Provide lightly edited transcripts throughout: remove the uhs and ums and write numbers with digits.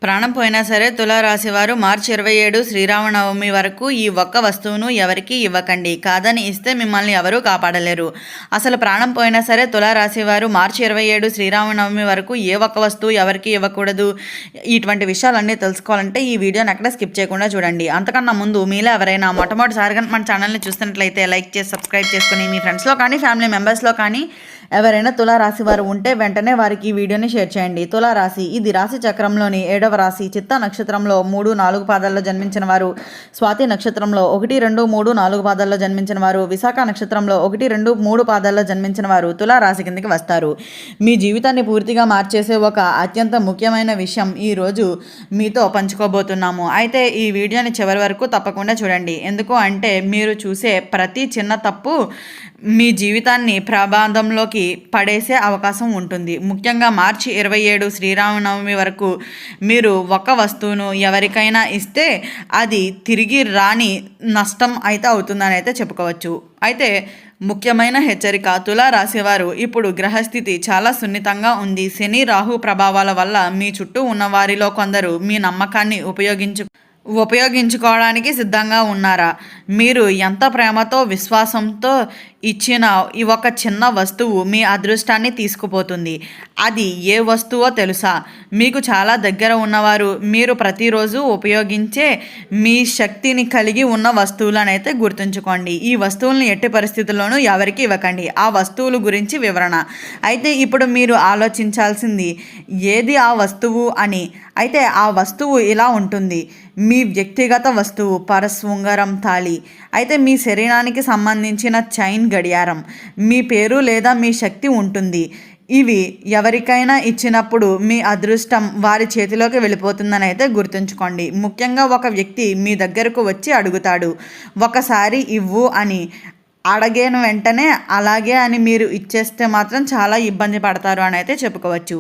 ప్రాణం పోయినా సరే తులారాశి వారు మార్చి 27 శ్రీరామనవమి వరకు ఈ ఒక్క వస్తువును ఎవరికి ఇవ్వకండి. కాదని ఇస్తే మిమ్మల్ని ఎవరూ కాపాడలేరు. అసలు ప్రాణం పోయినా సరే తులారాశి వారు మార్చి 27 శ్రీరామనవమి వరకు ఏ ఒక్క వస్తువు ఎవరికి ఇవ్వకూడదు. ఇటువంటి విషయాలన్నీ తెలుసుకోవాలంటే ఈ వీడియోని ఎక్కడ స్కిప్ చేయకుండా చూడండి. అంతకన్నా ముందు మీలో ఎవరైనా మొట్టమొదటిసారిగా మన ఛానల్ని చూస్తున్నట్లయితే లైక్ చేసి సబ్స్క్రైబ్ చేసుకుని మీ ఫ్రెండ్స్లో కానీ ఫ్యామిలీ మెంబర్స్లో కానీ ఎవరైనా తులారాశి వారు ఉంటే వెంటనే వారికి ఈ వీడియోని షేర్ చేయండి. తులారాశి ఇది రాశి చక్రంలోని 7వ రాశి. చిత్తా నక్షత్రంలో 3, 4 పాదాల్లో జన్మించిన వారు, స్వాతి నక్షత్రంలో 1, 2, 3, 4 పాదాల్లో జన్మించిన వారు, విశాఖ నక్షత్రంలో 1, 2, 3 పాదాల్లో జన్మించిన వారు తులారాశి కిందకి వస్తారు. మీ జీవితాన్ని పూర్తిగా మార్చేసే ఒక అత్యంత ముఖ్యమైన విషయం ఈరోజు మీతో పంచుకోబోతున్నాము. అయితే ఈ వీడియోని చివరి వరకు తప్పకుండా చూడండి. ఎందుకు అంటే మీరు చూసే ప్రతి చిన్న తప్పు మీ జీవితాన్ని ప్రమాదంలోకి పడేసే అవకాశం ఉంటుంది. ముఖ్యంగా మార్చి 27 శ్రీరామనవమి వరకు మీరు ఒక వస్తువును ఎవరికైనా ఇస్తే అది తిరిగి రాని నష్టం అయితే అవుతుందని అయితే చెప్పుకోవచ్చు. అయితే ముఖ్యమైన హెచ్చరిక, తులారాశి వారు ఇప్పుడు గ్రహస్థితి చాలా సున్నితంగా ఉంది. శని రాహు ప్రభావాల వల్ల మీ చుట్టూ ఉన్న వారిలో కొందరు మీ నమ్మకాన్ని ఉపయోగించుకోవడానికి సిద్ధంగా ఉన్నారా? మీరు ఎంత ప్రేమతో విశ్వాసంతో ఇచ్చిన ఈ ఒక చిన్న వస్తువు మీ అదృష్టాన్ని తీసుకుపోతుంది. అది ఏ వస్తువో తెలుసా? మీకు చాలా దగ్గర ఉన్నవారు మీరు ప్రతిరోజు ఉపయోగించే మీ శక్తిని కలిగి ఉన్న వస్తువులను అయితే గుర్తుంచుకోండి. ఈ వస్తువులను ఎట్టి పరిస్థితుల్లోనూ ఎవరికి ఇవ్వకండి. ఆ వస్తువుల గురించి వివరణ. అయితే ఇప్పుడు మీరు ఆలోచించాల్సింది ఏది ఆ వస్తువు అని. అయితే ఆ వస్తువు ఇలా ఉంటుంది. మీ వ్యక్తిగత వస్తువు పర్స్, ఉంగరం, తాళి. అయితే మీ శరీరానికి సంబంధించిన చైన్, గడియారం, మీ పేరు లేదా మీ శక్తి ఉంటుంది. ఇవి ఎవరికైనా ఇచ్చినప్పుడు మీ అదృష్టం వారి చేతిలోకి వెళ్ళిపోతుందని అయితే గుర్తుంచుకోండి. ముఖ్యంగా ఒక వ్యక్తి మీ దగ్గరకు వచ్చి అడుగుతాడు, ఒకసారి ఇవ్వు అని. అడిగిన వెంటనే అలాగే అని మీరు ఇచ్చేస్తే మాత్రం చాలా ఇబ్బంది పడతారు అని అయితే చెప్పుకోవచ్చు.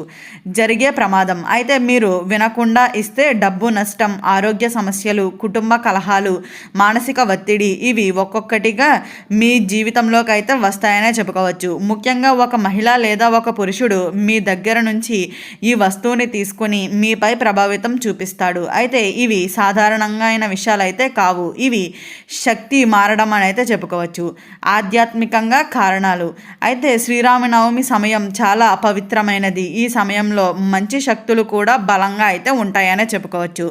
జరిగే ప్రమాదం. అయితే మీరు వినకుండా ఇస్తే డబ్బు నష్టం, ఆరోగ్య సమస్యలు, కుటుంబ కలహాలు, మానసిక ఒత్తిడి ఇవి ఒక్కొక్కటిగా మీ జీవితంలోకి అయితే వస్తాయనే చెప్పుకోవచ్చు. ముఖ్యంగా ఒక మహిళ లేదా ఒక పురుషుడు మీ దగ్గర నుంచి ఈ వస్తువుని తీసుకుని మీపై ప్రభావితం చూపిస్తాడు. అయితే ఇవి సాధారణంగా అయిన విషయాలు అయితే కావు. ఇవి శక్తి మారడం అని అయితే చెప్పుకోవచ్చు. ఆధ్యాత్మికంగా కారణాలు. అయితే శ్రీరామనవమి సమయం చాలా అపవిత్రమైనది. ఈ సమయంలో మంచి శక్తులు కూడా బలంగా అయితే ఉంటాయనే చెప్పుకోవచ్చు.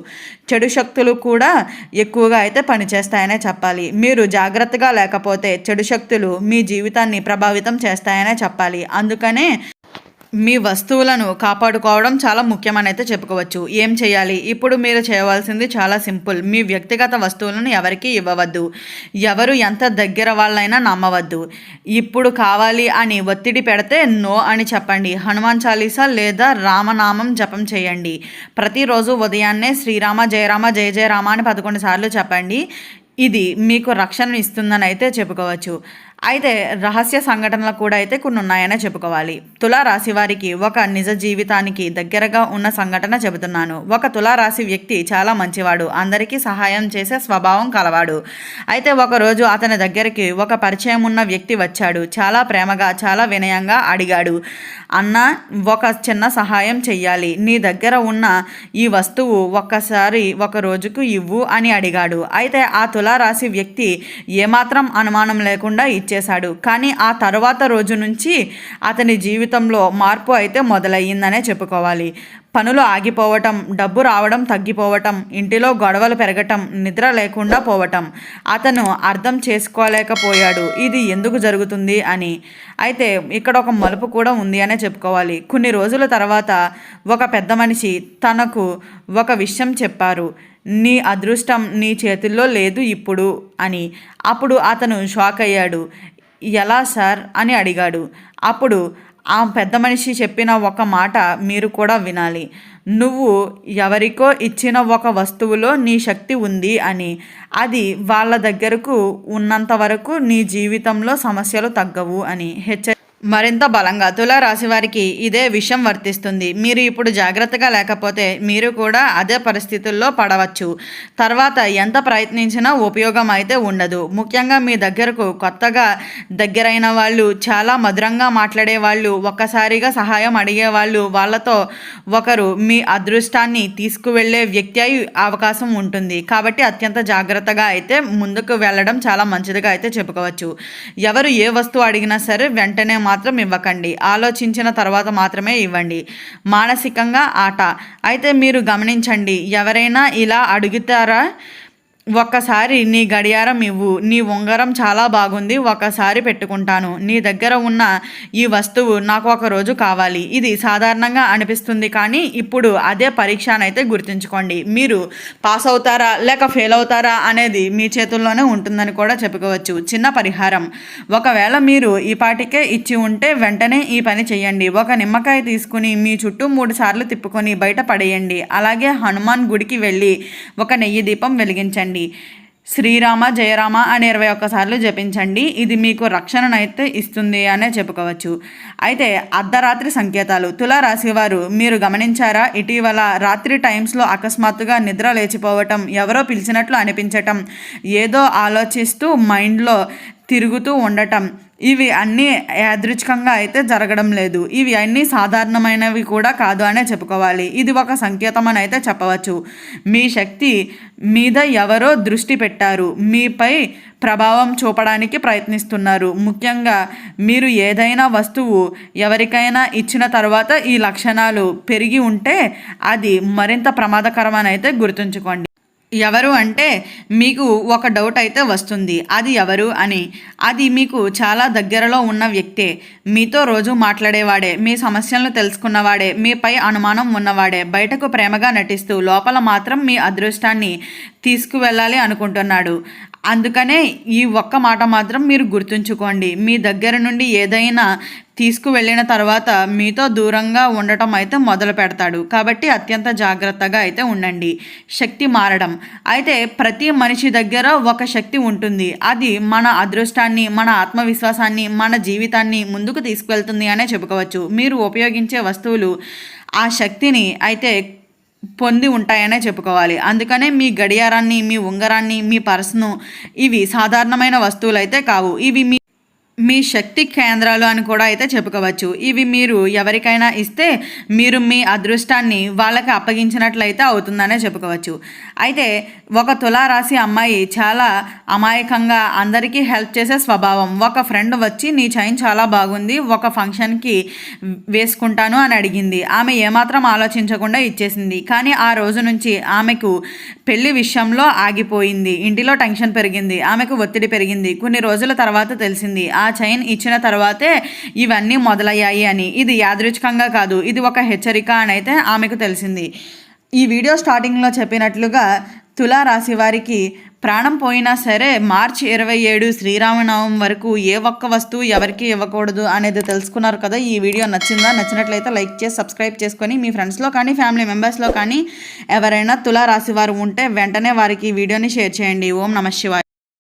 చెడు శక్తులు కూడా ఎక్కువగా అయితే పనిచేస్తాయనే చెప్పాలి. మీరు జాగ్రత్తగా లేకపోతే చెడు శక్తులు మీ జీవితాన్ని ప్రభావితం చేస్తాయనే చెప్పాలి. అందుకనే మీ వస్తువులను కాపాడుకోవడం చాలా ముఖ్యమని అయితే చెప్పుకోవచ్చు. ఏం చేయాలి? ఇప్పుడు మీరు చేయవలసింది చాలా సింపుల్. మీ వ్యక్తిగత వస్తువులను ఎవరికి ఇవ్వవద్దు. ఎవరు ఎంత దగ్గర వాళ్ళైనా నమ్మవద్దు. ఇప్పుడు కావాలి అని ఒత్తిడి పెడితే నో అని చెప్పండి. హనుమాన్ చాలీసా లేదా రామనామం జపం చేయండి. ప్రతిరోజు ఉదయాన్నే శ్రీరామ జయరామ జయ జయ రామ అని 11 సార్లు చెప్పండి. ఇది మీకు రక్షణ ఇస్తుందని అయితే చెప్పుకోవచ్చు. అయితే రహస్య సంఘటనలు కూడా అయితే కొన్ని ఉన్నాయనే చెప్పుకోవాలి. తులారాశి వారికి ఒక నిజ జీవితానికి దగ్గరగా ఉన్న సంఘటన చెబుతున్నాను. ఒక తులారాశి వ్యక్తి చాలా మంచివాడు, అందరికీ సహాయం చేసే స్వభావం కలవాడు. అయితే ఒకరోజు అతని దగ్గరికి ఒక పరిచయం ఉన్న వ్యక్తి వచ్చాడు. చాలా ప్రేమగా, చాలా వినయంగా అడిగాడు, అన్న, ఒక చిన్న సహాయం చెయ్యాలి. నీ దగ్గర ఉన్న ఈ వస్తువు ఒక్కసారి ఒక రోజుకు ఇవ్వు అని అడిగాడు. అయితే ఆ తులారాశి వ్యక్తి ఏమాత్రం అనుమానం లేకుండా చేశాడు. కానీ ఆ తర్వాత రోజు నుంచి అతని జీవితంలో మార్పు అయితే మొదలయ్యిందనే చెప్పుకోవాలి. పనులు ఆగిపోవటం, డబ్బు రావడం తగ్గిపోవటం, ఇంటిలో గొడవలు పెరగటం, నిద్ర లేకుండా పోవటం. అతను అర్థం చేసుకోలేకపోయాడు ఇది ఎందుకు జరుగుతుంది అని. అయితే ఇక్కడ ఒక మలుపు కూడా ఉంది అనే చెప్పుకోవాలి. కొన్ని రోజుల తర్వాత ఒక పెద్ద మనిషి తనకు ఒక విషయం చెప్పారు. నీ అదృష్టం నీ చేతుల్లో లేదు ఇప్పుడు అని. అప్పుడు అతను షాక్ అయ్యాడు. ఎలా సార్ అని అడిగాడు. అప్పుడు ఆ పెద్ద మనిషి చెప్పిన ఒక మాట మీరు కూడా వినాలి. నువ్వు ఎవరికో ఇచ్చిన ఒక వస్తువులో నీ శక్తి ఉంది అని. అది వాళ్ళ దగ్గరకు ఉన్నంత వరకు నీ జీవితంలో సమస్యలు తగ్గవు అని మరింత బలంగా తులారాశి వారికి ఇదే విషయం వర్తిస్తుంది. మీరు ఇప్పుడు జాగ్రత్తగా లేకపోతే మీరు కూడా అదే పరిస్థితుల్లో పడవచ్చు. తర్వాత ఎంత ప్రయత్నించినా ఉపయోగం అయితే ఉండదు. ముఖ్యంగా మీ దగ్గరకు కొత్తగా దగ్గరైన వాళ్ళు, చాలా మధురంగా మాట్లాడే వాళ్ళు, ఒక్కసారిగా సహాయం అడిగేవాళ్ళు, వాళ్ళతో ఒకరు మీ అదృష్టాన్ని తీసుకువెళ్ళే వ్యక్తి అయి అవకాశం ఉంటుంది. కాబట్టి అత్యంత జాగ్రత్తగా అయితే ముందుకు వెళ్ళడం చాలా మంచిదిగా అయితే చెప్పుకోవచ్చు. ఎవరు ఏ వస్తువు అడిగినా సరే వెంటనే మాత్రం ఇవ్వకండి. ఆలోచించిన తర్వాత మాత్రమే ఇవ్వండి. మానసికంగా ఆట అయితే మీరు గమనించండి. ఎవరైనా ఇలా అడుగుతారా, ఒక్కసారి నీ గడియారం ఇవ్వు, నీ ఉంగరం చాలా బాగుంది, ఒక్కసారి పెట్టుకుంటాను, నీ దగ్గర ఉన్న ఈ వస్తువు నాకు ఒక రోజు కావాలి. ఇది సాధారణంగా అనిపిస్తుంది, కానీ ఇప్పుడు అదే పరీక్ష అయితే గుర్తుంచుకోండి. మీరు పాస్ అవుతారా లేక ఫెయిల్ అవుతారా అనేది మీ చేతుల్లోనే ఉంటుందని కూడా చెప్పుకోవచ్చు. చిన్న పరిహారం, ఒకవేళ మీరు ఈ పాటికే ఇచ్చి ఉంటే వెంటనే ఈ పని చేయండి. ఒక నిమ్మకాయ తీసుకుని మీ చుట్టూ 3 సార్లు తిప్పుకొని బయట పడేయండి. అలాగే హనుమాన్ గుడికి వెళ్ళి ఒక నెయ్యి దీపం వెలిగించండి. శ్రీరామ జయరామ అని 21 సార్లు జపించండి. ఇది మీకు రక్షణనైతే ఇస్తుంది అనే చెప్పుకోవచ్చు. అయితే అర్ధరాత్రి సంకేతాలు. తులారాశి వారు మీరు గమనించారా, ఇటీవల రాత్రి టైమ్స్లో అకస్మాత్తుగా నిద్ర లేచిపోవటం, ఎవరో పిలిచినట్లు అనిపించటం, ఏదో ఆలోచిస్తూ మైండ్లో తిరుగుతూ ఉండటం, ఇవి అన్నీ యాదృచ్ఛికంగా అయితే జరగడం లేదు. ఇవి అన్నీ సాధారణమైనవి కూడా కాదు అనే చెప్పుకోవాలి. ఇది ఒక సంకేతం అని అయితే చెప్పవచ్చు. మీ శక్తి మీద ఎవరో దృష్టి పెట్టారు, మీపై ప్రభావం చూపడానికి ప్రయత్నిస్తున్నారు. ముఖ్యంగా మీరు ఏదైనా వస్తువు ఎవరికైనా ఇచ్చిన తర్వాత ఈ లక్షణాలు పెరిగి ఉంటే అది మరింత ప్రమాదకరమని అయితే గుర్తుంచుకోండి. ఎవరు అంటే మీకు ఒక డౌట్ అయితే వస్తుంది, అది ఎవరు అని. అది మీకు చాలా దగ్గరలో ఉన్న వ్యక్తే, మీతో రోజు మాట్లాడేవాడే, మీ సమస్యలను తెలుసుకున్నవాడే, మీపై అనుమానం ఉన్నవాడే, బయటకు ప్రేమగా నటిస్తూ లోపల మాత్రం మీ అదృష్టాన్ని తీసుకువెళ్ళాలి అనుకుంటున్నాడు. అందుకనే ఈ ఒక్క మాట మాత్రం మీరు గుర్తుంచుకోండి. మీ దగ్గర నుండి ఏదైనా తీసుకువెళ్ళిన తర్వాత మీతో దూరంగా ఉండటం అయితే మొదలు పెడతాడు. కాబట్టి అత్యంత జాగ్రత్తగా అయితే ఉండండి. శక్తి మారడం అయితే ప్రతి మనిషి దగ్గర ఒక శక్తి ఉంటుంది. అది మన అదృష్టాన్ని, మన ఆత్మవిశ్వాసాన్ని, మన జీవితాన్ని ముందుకు తీసుకువెళ్తుంది అనే చెప్పుకోవచ్చు. మీరు ఉపయోగించే వస్తువులు ఆ శక్తిని అయితే పొంది ఉంటాయనే చెప్పుకోవాలి. అందుకనే మీ గడియారాన్ని, మీ ఉంగరాన్ని, మీ పర్సును, ఇవి సాధారణమైన వస్తువులు అయితే కావు. ఇవి మీ శక్తి కేంద్రాలు అని కూడా అయితే చెప్పుకోవచ్చు. ఇవి మీరు ఎవరికైనా ఇస్తే మీరు మీ అదృష్టాన్ని వాళ్ళకి అప్పగించినట్లయితే అవుతుందనే చెప్పుకోవచ్చు. అయితే ఒక తులారాశి అమ్మాయి చాలా అమాయకంగా అందరికీ హెల్ప్ చేసే స్వభావం. ఒక ఫ్రెండ్ వచ్చి నీ చైన్ చాలా బాగుంది, ఒక ఫంక్షన్కి వేసుకుంటాను అని అడిగింది. ఆమె ఏమాత్రం ఆలోచించకుండా ఇచ్చేసింది. కానీ ఆ రోజు నుంచి ఆమెకు పెళ్లి విషయంలో ఆగిపోయింది. ఇంటిలో టెన్షన్ పెరిగింది, ఆమెకు ఒత్తిడి పెరిగింది. కొన్ని రోజుల తర్వాత తెలిసింది ఆ చైన్ ఇచ్చిన తర్వాతే ఇవన్నీ మొదలయ్యాయి అని. ఇది యాదృచ్ఛికంగా కాదు, ఇది ఒక హెచ్చరిక అని అయితే ఆమెకు తెలిసింది. ఈ వీడియో స్టార్టింగ్లో చెప్పినట్లుగా తులారాశి వారికి ప్రాణం పోయినా సరే మార్చి 27 శ్రీరామనవమి వరకు ఏ ఒక్క వస్తువు ఎవరికి ఇవ్వకూడదు అనేది తెలుసుకున్నారు కదా. ఈ వీడియో నచ్చిందా? నచ్చినట్లయితే లైక్ చేసి సబ్స్క్రైబ్ చేసుకొని మీ ఫ్రెండ్స్లో కానీ ఫ్యామిలీ మెంబర్స్లో కానీ ఎవరైనా తులారాశి వారు ఉంటే వెంటనే వారికి ఈ వీడియోని షేర్ చేయండి. ఓం నమః శివాయ.